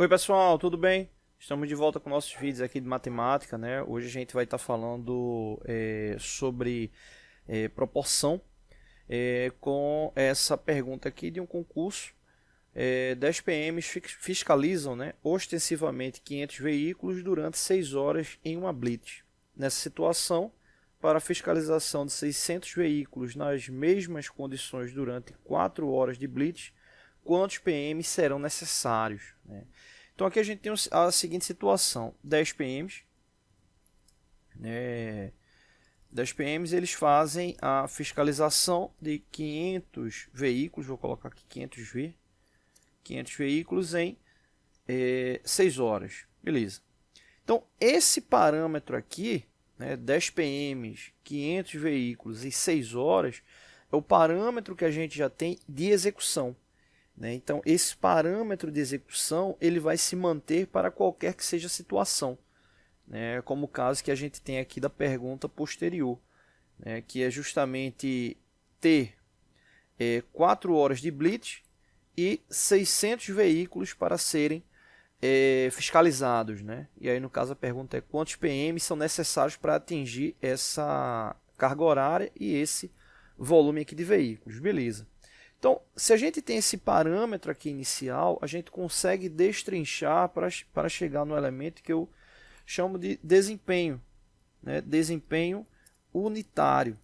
Oi pessoal, tudo bem? Estamos de volta com nossos vídeos aqui de matemática, né? Hoje a gente vai estar falando sobre proporção com essa pergunta aqui de um concurso. 10 PMs fiscalizam, né, ostensivamente 500 veículos durante 6 horas em uma blitz. Nessa situação, para a fiscalização de 600 veículos nas mesmas condições durante 4 horas de blitz, quantos PMs serão necessários, né? Então aqui a gente tem a seguinte situação: 10 PMs, né? 10 PMs eles fazem a fiscalização de 500 veículos, vou colocar aqui 500 veículos em 6 horas, beleza. Então esse parâmetro aqui, né, 10 PMs, 500 veículos em 6 horas, é o parâmetro que a gente já tem de execução. Então, esse parâmetro de execução ele vai se manter para qualquer que seja a situação, né? Como o caso que a gente tem aqui da pergunta posterior, né? Que é justamente ter 4 horas de blitz e 600 veículos para serem fiscalizados, né? E aí, no caso, a pergunta é quantos PM são necessários para atingir essa carga horária e esse volume aqui de veículos, beleza. Então, se a gente tem esse parâmetro aqui inicial, a gente consegue destrinchar para chegar no elemento que eu chamo de desempenho, né? Desempenho unitário,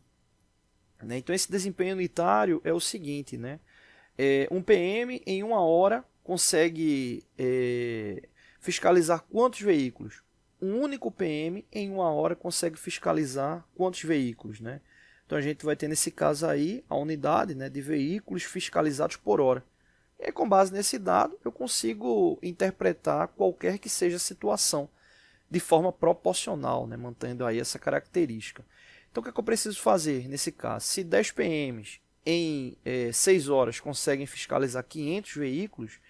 né? Então, esse desempenho unitário é o seguinte, né? Um PM em 1 hora consegue fiscalizar quantos veículos? Um único PM em 1 hora consegue fiscalizar quantos veículos, né? Então a gente vai ter nesse caso aí a unidade, né, de veículos fiscalizados por hora. E com base nesse dado eu consigo interpretar qualquer que seja a situação de forma proporcional, né, mantendo aí essa característica. Então o que é que eu preciso fazer nesse caso? Se 10 PMs em 6 horas conseguem fiscalizar 500 veículos,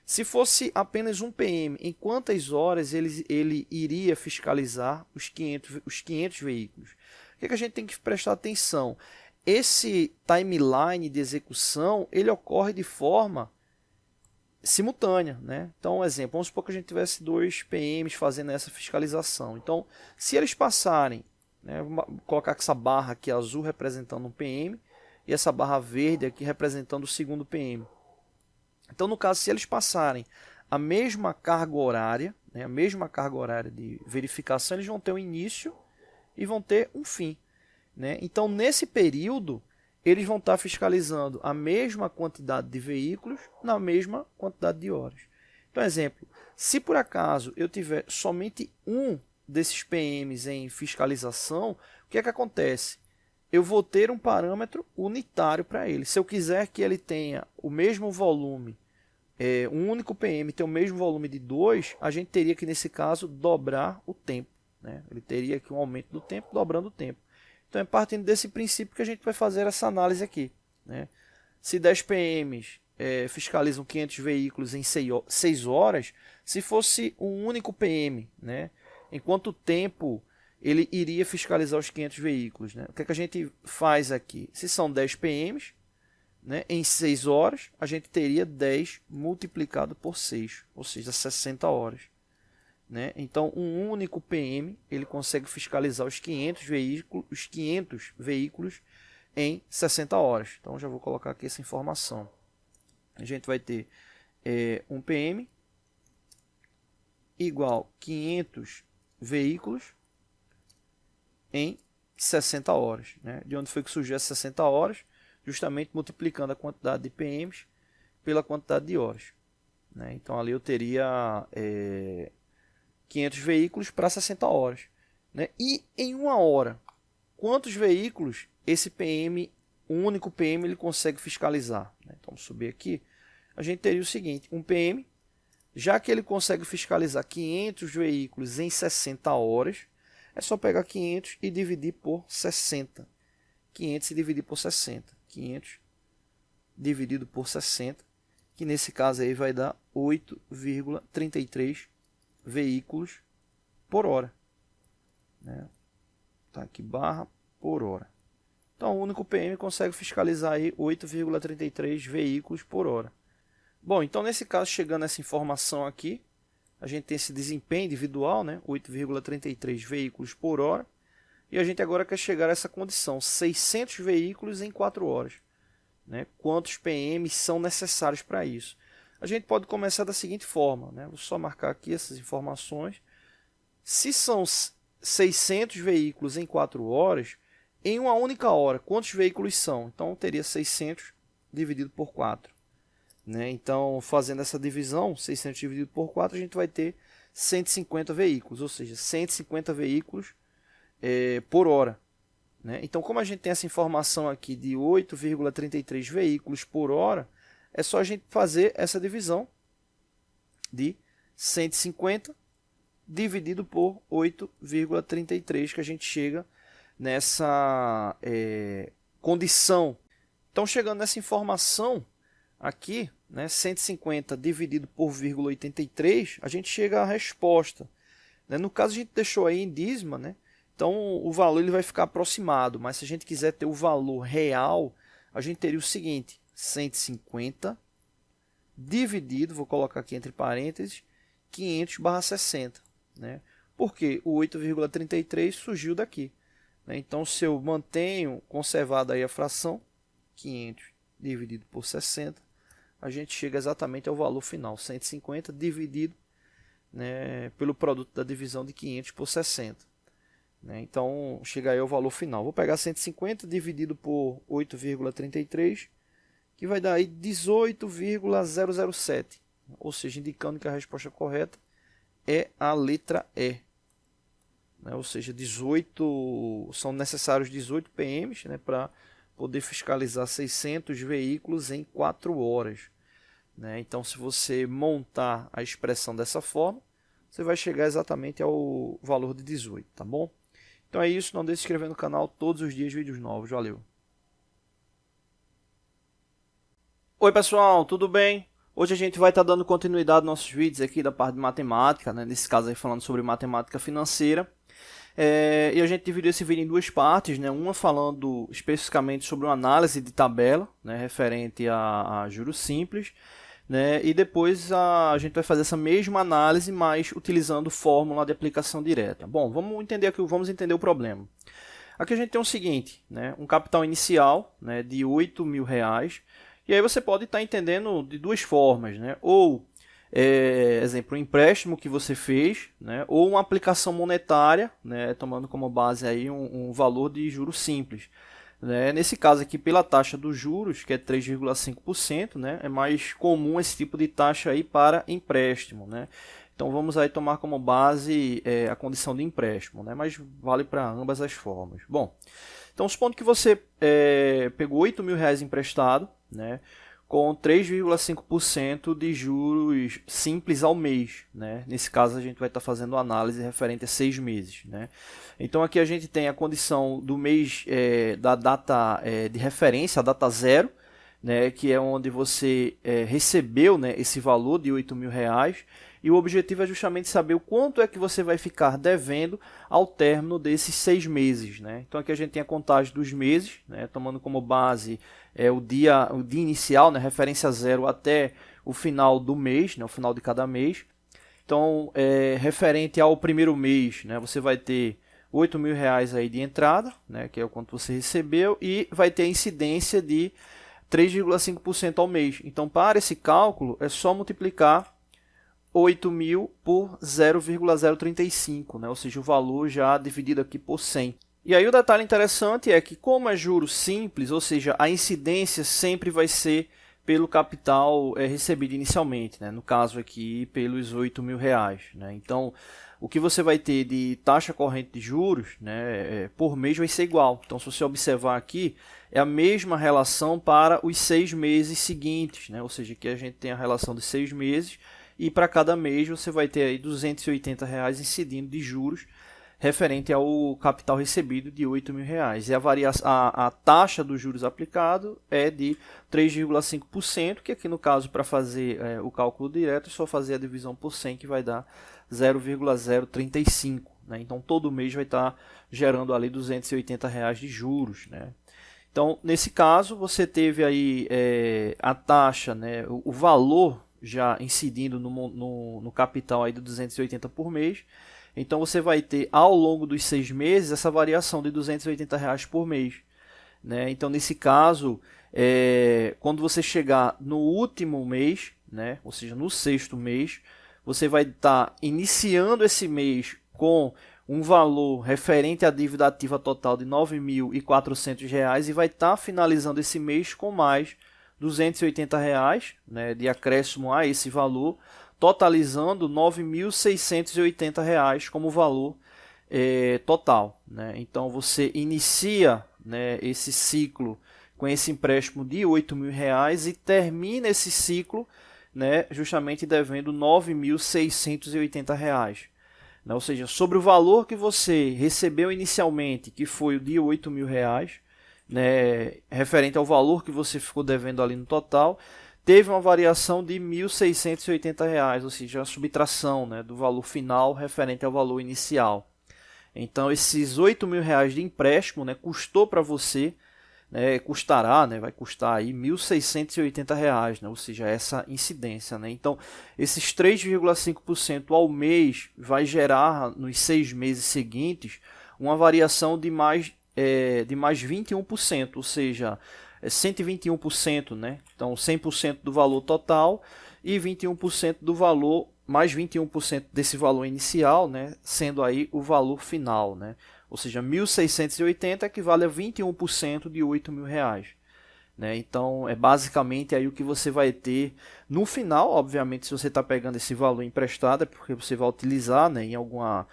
se fosse apenas um PM, em quantas horas ele iria fiscalizar os 500 veículos? O que a gente tem que prestar atenção? Esse timeline de execução ele ocorre de forma simultânea, né? Então, um exemplo, vamos supor que a gente tivesse 2 PMs fazendo essa fiscalização. Então, se eles passarem, né, vou colocar essa barra aqui azul representando um PM e essa barra verde aqui representando o segundo PM. Então, no caso, se eles passarem a mesma carga horária, né, a mesma carga horária de verificação, eles vão ter um início e vão ter um fim, né? Então, nesse período, eles vão estar fiscalizando a mesma quantidade de veículos na mesma quantidade de horas. Então, exemplo, se por acaso eu tiver somente um desses PMs em fiscalização, o que é que acontece? Eu vou ter um parâmetro unitário para ele. Se eu quiser que ele tenha o mesmo volume, um único PM tem o mesmo volume de 2, a gente teria que, nesse caso, dobrar o tempo, né? Ele teria aqui um aumento do tempo, dobrando o tempo. Então é partindo desse princípio que a gente vai fazer essa análise aqui, né? Se 10 PMs fiscalizam 500 veículos em 6 horas, se fosse um único PM, né, em quanto tempo ele iria fiscalizar os 500 veículos, né? O que é que a gente faz aqui? Se são 10 PMs, né, em 6 horas, a gente teria 10 multiplicado por 6, ou seja, 60 horas. Né? Então, um único PM ele consegue fiscalizar os 500 veículos em 60 horas. Então, já vou colocar aqui essa informação. A gente vai ter um PM igual 500 veículos em 60 horas. Né? De onde foi que surgiu essas 60 horas? Justamente multiplicando a quantidade de PMs pela quantidade de horas. Né? Então, ali eu teria 500 veículos para 60 horas. Né? E em 1 hora, quantos veículos esse PM, um único PM, ele consegue fiscalizar? Né? Então, vamos subir aqui. A gente teria o seguinte, um PM, já que ele consegue fiscalizar 500 veículos em 60 horas, é só pegar 500 e dividir por 60. 500 e dividir por 60. 500 dividido por 60, que nesse caso aí vai dar 8,33 veículos por hora, né? Tá aqui barra por hora. Então o único PM consegue fiscalizar aí 8,33 veículos por hora. Bom, então nesse caso, chegando essa informação aqui, a gente tem esse desempenho individual, né? 8,33 veículos por hora. E a gente agora quer chegar a essa condição, 600 veículos em 4 horas. Né? Quantos PMs são necessários para isso? A gente pode começar da seguinte forma, né? Vou só marcar aqui essas informações. Se são 600 veículos em 4 horas, em uma única hora, quantos veículos são? Então, teria 600 dividido por 4. Né? Então, fazendo essa divisão, 600 dividido por 4, a gente vai ter 150 veículos, ou seja, 150 veículos por hora. Né? Então, como a gente tem essa informação aqui de 8,33 veículos por hora, é só a gente fazer essa divisão de 150 dividido por 8,33, que a gente chega nessa condição. Então, chegando nessa informação aqui, né, 150 dividido por 0,83, a gente chega à resposta. Né? No caso, a gente deixou aí em dízima, né? Então o valor ele vai ficar aproximado, mas se a gente quiser ter o valor real, a gente teria o seguinte, 150 dividido, vou colocar aqui entre parênteses, 500/60. Né? Porque o 8,33 surgiu daqui. Né? Então, se eu mantenho conservada aí a fração, 500 dividido por 60, a gente chega exatamente ao valor final, 150 dividido, né, pelo produto da divisão de 500 por 60. Né? Então, chega aí ao valor final. Vou pegar 150 dividido por 8,33, que vai dar aí 18,007. Ou seja, indicando que a resposta correta é a letra E. Né? Ou seja, são necessários 18 PMs, né, para poder fiscalizar 600 veículos em 4 horas. Né? Então, se você montar a expressão dessa forma, você vai chegar exatamente ao valor de 18, tá bom? Então é isso, não deixe de se inscrever no canal, todos os dias vídeos novos, valeu! Oi pessoal, tudo bem? Hoje a gente vai estar dando continuidade aos nossos vídeos aqui da parte de matemática, né? Nesse caso aí falando sobre matemática financeira. E a gente dividiu esse vídeo em duas partes, né? Uma falando especificamente sobre uma análise de tabela, né? Referente a juros simples, né? E depois a gente vai fazer essa mesma análise, mas utilizando fórmula de aplicação direta. Bom, vamos entender o problema. Aqui a gente tem o seguinte, né? Um capital inicial, né, de R$8.000, e aí você pode estar entendendo de duas formas, né? Ou exemplo, um empréstimo que você fez, né, ou uma aplicação monetária, né, tomando como base aí um valor de juros simples. Né. Nesse caso aqui, pela taxa dos juros, que é 3,5%, né, é mais comum esse tipo de taxa aí para empréstimo. Né. Então vamos aí tomar como base a condição de empréstimo, né, mas vale para ambas as formas. Bom, então supondo que você pegou R$8.000 emprestado, né, com 3,5% de juros simples ao mês. Né? Nesse caso, a gente vai estar fazendo análise referente a 6 meses. Né? Então, aqui a gente tem a condição do mês da data de referência, a data zero, né? Que é onde você recebeu, né, esse valor de R$8.000. E o objetivo é justamente saber o quanto é que você vai ficar devendo ao término desses 6 meses. Né? Então aqui a gente tem a contagem dos meses, né, tomando como base o dia inicial, né, referência zero até o final do mês, né, o final de cada mês. Então, referente ao primeiro mês, né, você vai ter R$8.000 aí de entrada, né, que é o quanto você recebeu, e vai ter a incidência de 3,5% ao mês. Então, para esse cálculo, é só multiplicar 8.000 por 0,035, né? Ou seja, o valor já dividido aqui por 100. E aí o detalhe interessante é que, como é juros simples, ou seja, a incidência sempre vai ser pelo capital recebido inicialmente, né? No caso aqui, pelos R$8.000. Né? Então, o que você vai ter de taxa corrente de juros, né, por mês vai ser igual. Então, se você observar aqui, é a mesma relação para os 6 meses seguintes. Né? Ou seja, aqui a gente tem a relação de 6 meses, e para cada mês você vai ter aí R$280 incidindo de juros referente ao capital recebido de R$8.000. E a taxa dos juros aplicado é de 3,5%, que aqui no caso, para fazer o cálculo direto, é só fazer a divisão por 100, que vai dar 0,035. Né? Então todo mês vai estar gerando ali R$280 de juros. Né? Então, nesse caso, você teve aí a taxa, né, o valor já incidindo no capital aí de 280 por mês. Então você vai ter ao longo dos 6 meses essa variação de R$280 por mês, né? Então nesse caso, quando você chegar no último mês, né, ou seja, no 6º mês, você vai estar iniciando esse mês com um valor referente à dívida ativa total de R$ 9.400 e vai estar finalizando esse mês com mais R$280, né, de acréscimo a esse valor, totalizando R$ 9.680 como valor total, né? Então você inicia, né, esse ciclo com esse empréstimo de R$ 8.000 e termina esse ciclo, né, justamente devendo R$ 9.680. Né? Ou seja, sobre o valor que você recebeu inicialmente, que foi o de R$ 8.000, né, referente ao valor que você ficou devendo ali no total, teve uma variação de R$ 1.680, ou seja, a subtração, né, do valor final referente ao valor inicial. Então, esses R$ 8.000 de empréstimo, né, custou para você, né, custará, né, vai custar aí R$ 1.680, né, ou seja, essa incidência, né? Então, esses 3,5% ao mês vai gerar nos 6 meses seguintes uma variação de mais 21%, ou seja, 121%, né? Então 100% do valor total e 21% do valor, mais 21% desse valor inicial, né? Sendo aí o valor final, né? Ou seja, 1.680 equivale a 21% de R$ 8.000. Né? Então é basicamente aí o que você vai ter no final. Obviamente, se você está pegando esse valor emprestado, é porque você vai utilizar, né, em alguma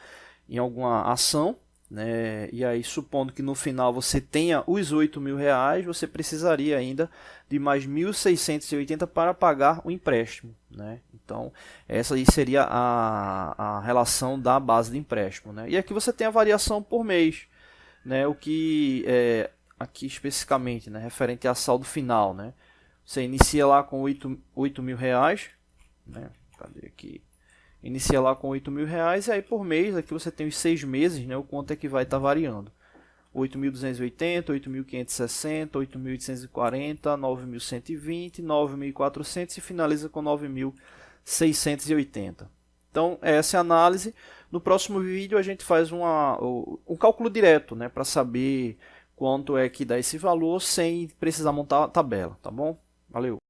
ação, né? E aí, supondo que no final você tenha os R$ 8.000, você precisaria ainda de mais 1.680 para pagar o empréstimo, né? Então essa aí seria a relação da base de empréstimo, né? E aqui você tem a variação por mês, né? O que aqui especificamente, né, referente a saldo final, né? Você inicia lá com R$ 8.000, né? Cadê aqui? Inicia lá com R$ 8.000 e aí por mês aqui você tem os 6 meses, né? O quanto é que vai estar variando. 8.280, 8.560, 8.840, 9.120, 9.400 e finaliza com 9.680. Então essa é a análise. No próximo vídeo a gente faz um cálculo direto, né, para saber quanto é que dá esse valor sem precisar montar a tabela, tá bom? Valeu!